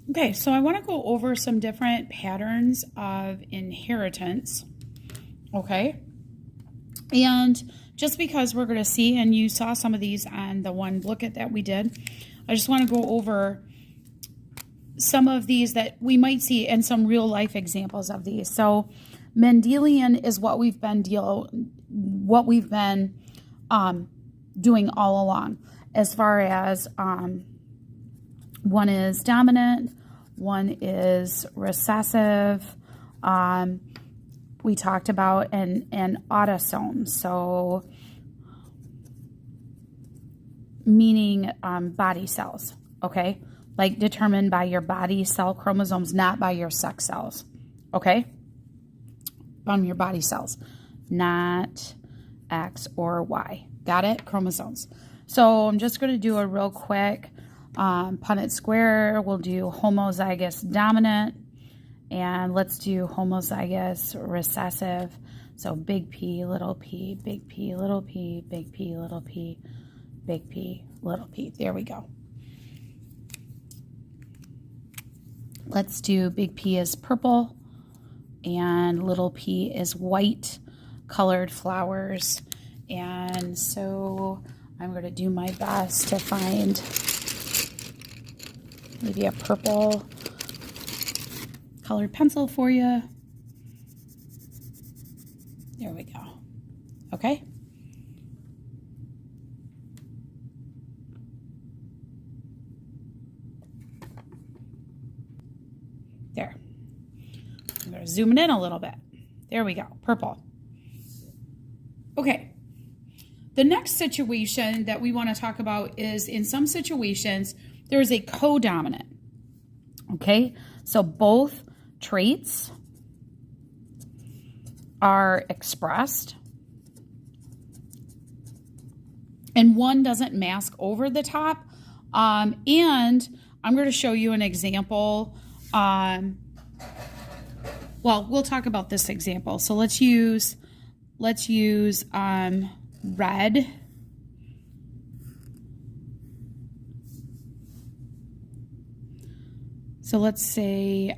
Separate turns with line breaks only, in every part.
Okay, so I want to go over some different patterns of inheritance. Okay, and just because we're going to see, and you saw some of these on the one booklet that we did, I just want to go over some of these that we might see and some real life examples of these. So Mendelian is what we've been doing all along, as far as one is dominant, one is recessive. We talked about an autosome, so meaning body cells, okay? Like determined by your body cell chromosomes, not by your sex cells, okay? Your body cells, not X or Y. Got it? Chromosomes. So I'm just going to do a real quick Punnett square. We'll do homozygous dominant, and let's do homozygous recessive. So big P, little p, big P, little p, big P, little p, big P, little p. There we go. Let's do big P is purple and little p is white, colored flowers. And so I'm going to do my best to find maybe a purple colored pencil for you. There we go. Okay. There. I'm going to zoom it in a little bit. There we go. Purple. Okay. The next situation that we want to talk about is, in some situations, there is a codominant. Okay. So both traits are expressed, and one doesn't mask over the top. And I'm going to show you an example. Well, we'll talk about this example. So let's use red. So let's say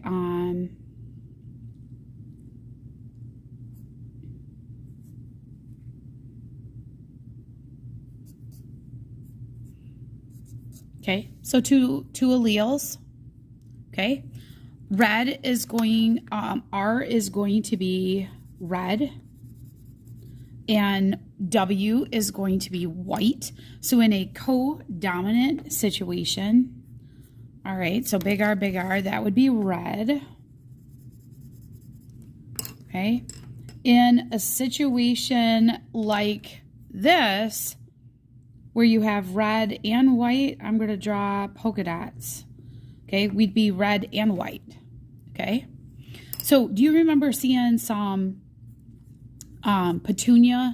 okay, so two alleles. Okay, red is going, R is going to be red, and W is going to be white. So in a co-dominant situation, all right, so big R, that would be red. Okay, in a situation like this, where you have red and white, I'm going to draw polka dots. Okay, we'd be red and white. Okay, so do you remember seeing some petunia?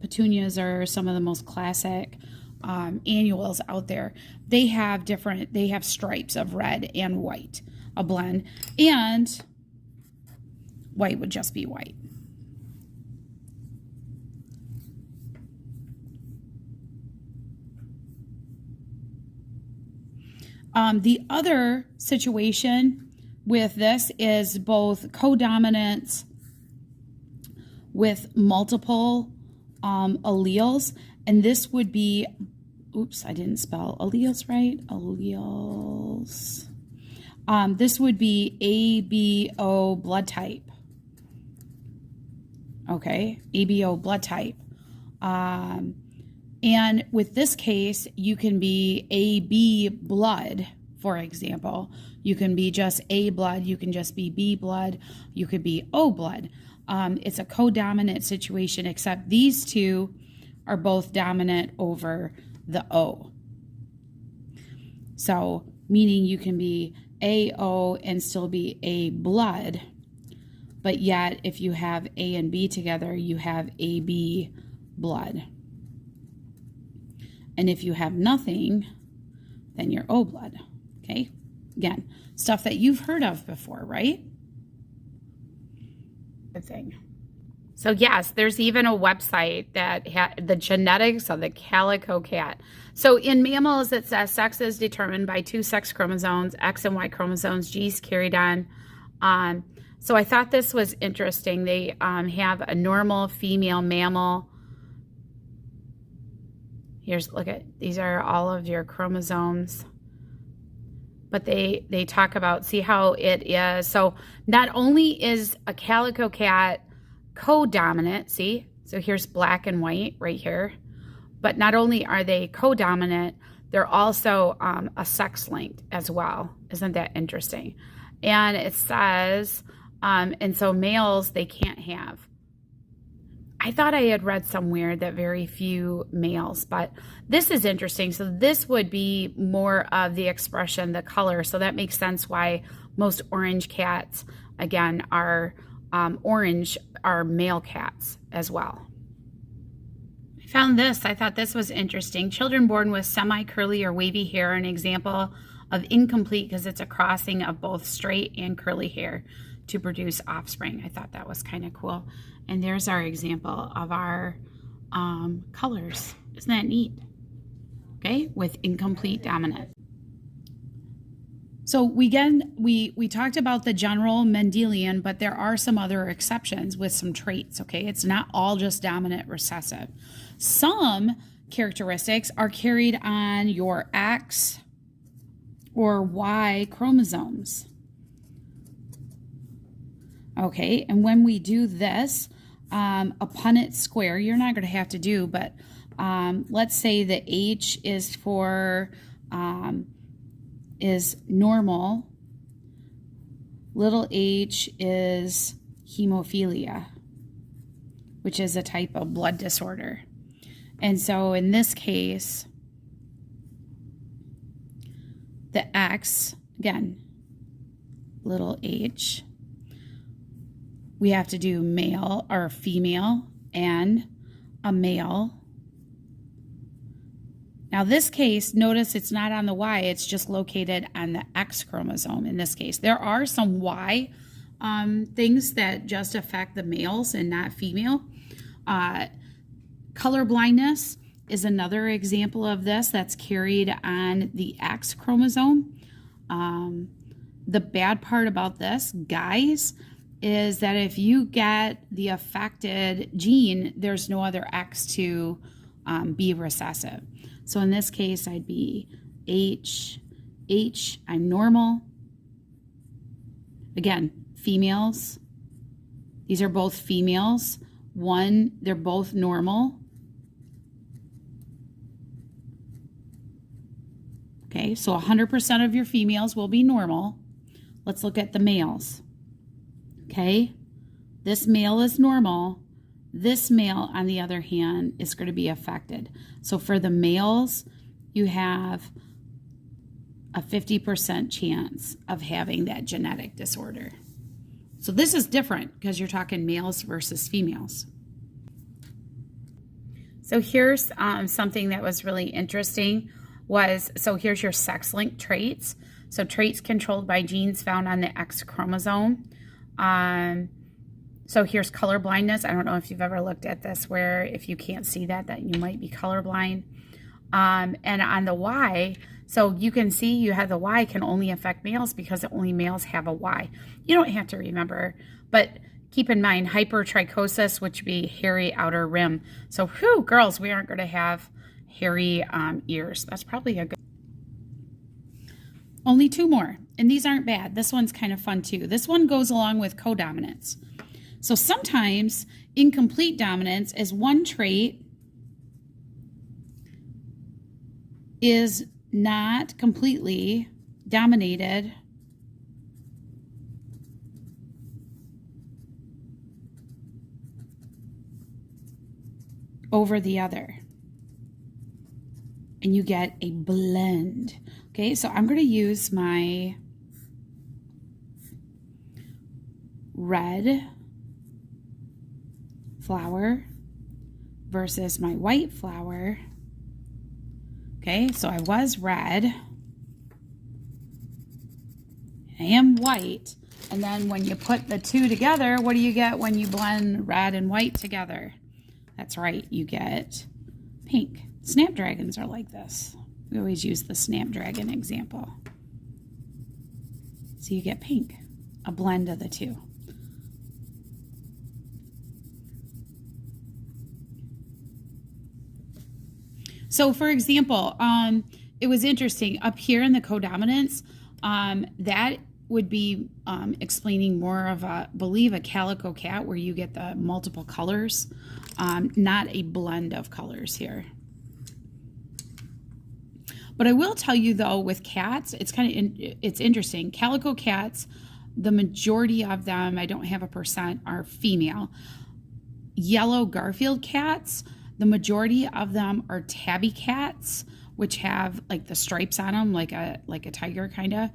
Petunias are some of the most classic annuals out there. They have stripes of red and white, a blend, and white would just be white. The other situation with this is both codominance with multiple alleles, and this would be, oops, I didn't spell alleles right. Alleles. This would be ABO blood type. Okay, ABO blood type. And with this case, you can be AB blood, for example. You can be just A blood. You can just be B blood. You could be O blood. It's a codominant situation, except these two are both dominant over the O. So, meaning you can be AO and still be A blood, but yet if you have A and B together, you have AB blood. And if you have nothing, then you're O blood. Okay? Again, stuff that you've heard of before, right? Good thing. So yes, there's even a website that the genetics of the calico cat. So in mammals, it says sex is determined by 2 sex chromosomes, X and Y chromosomes, G's carried on. So I thought this was interesting. They have a normal female mammal. Look at, these are all of your chromosomes. But they talk about, see how it is. So not only is a calico cat co-dominant, see? So here's black and white right here. But not only are they co-dominant, they're also a sex-linked as well. Isn't that interesting? And it says, and so males, they can't have. I thought I had read somewhere that very few males, but this is interesting. So this would be more of the expression, the color. So that makes sense why most orange cats, again, are orange, are male cats as well. I found this. I thought this was interesting. Children born with semi-curly or wavy hair, an example of incomplete because it's a crossing of both straight and curly hair to produce offspring. I thought that was kind of cool. And there's our example of our colors. Isn't that neat? Okay, with incomplete dominant. So we talked about the general Mendelian, but there are some other exceptions with some traits, okay? It's not all just dominant recessive. Some characteristics are carried on your X or Y chromosomes. Okay, and when we do this, a Punnett square, you're not going to have to do, but let's say the H is for, is normal. Little h is hemophilia, which is a type of blood disorder. And so in this case, the X, again, little h, we have to do male or female and a male. Now this case, notice it's not on the Y, it's just located on the X chromosome in this case. There are some Y things that just affect the males and not female. Color blindness is another example of this that's carried on the X chromosome. The bad part about this, guys, is that if you get the affected gene, there's no other X to be recessive. So in this case, I'd be H, I'm normal. Again, females. These are both females. One, they're both normal. Okay, so 100% of your females will be normal. Let's look at the males. Okay, this male is normal. This male, on the other hand, is going to be affected. So for the males, you have a 50% chance of having that genetic disorder. So this is different because you're talking males versus females. So here's something that was really interesting so here's your sex-linked traits. So traits controlled by genes found on the X chromosome. So here's color blindness. I don't know if you've ever looked at this where if you can't see that you might be colorblind. And on the Y, so you can see you have the Y can only affect males because only males have a Y. You don't have to remember, but keep in mind hypertrichosis, which would be hairy outer rim. So whew, girls, we aren't going to have hairy ears. That's probably a good. Only 2 more, and these aren't bad. This one's kind of fun too. This one goes along with codominance. So sometimes incomplete dominance is one trait is not completely dominated over the other. And you get a blend. Okay, so I'm going to use my red flower versus my white flower. Okay, so I was red. I am white. And then when you put the two together, what do you get when you blend red and white together? That's right, you get pink. Snapdragons are like this. We always use the Snapdragon example. So you get pink, a blend of the two. So for example, it was interesting up here in the codominance, that would be explaining more of a, believe a calico cat where you get the multiple colors, not a blend of colors here. But I will tell you though, with cats, it's it's interesting. Calico cats, the majority of them, I don't have a percent, are female. Yellow Garfield cats, the majority of them are tabby cats, which have like the stripes on them, like a tiger kind of,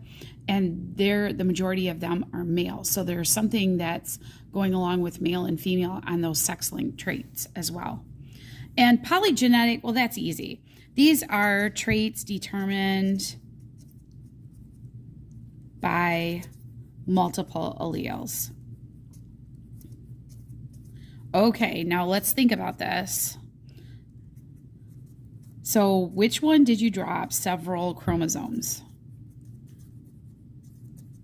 and the majority of them are male. So there's something that's going along with male and female on those sex-linked traits as well. And polygenetic, well, that's easy. These are traits determined by multiple alleles. Okay, now let's think about this. So which one did you drop several chromosomes?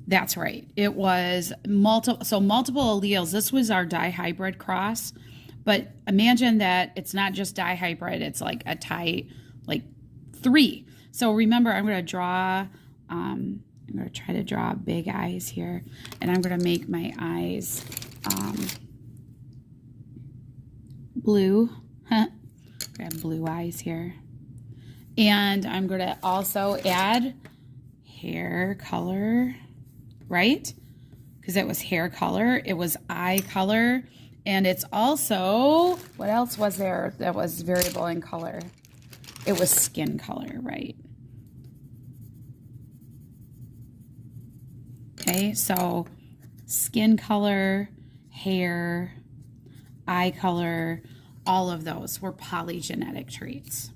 That's right. It was multiple alleles. This was our dihybrid cross. But imagine that it's not just dihybrid, it's like a like 3. So remember, I'm going to draw, I'm going to try to draw big eyes here, and I'm going to make my eyes blue. Grab blue eyes here. And I'm going to also add hair color, right? Because it was hair color, it was eye color, and it's also, what else was there that was variable in color? It was skin color, right? Okay, so skin color, hair, eye color, all of those were polygenetic traits.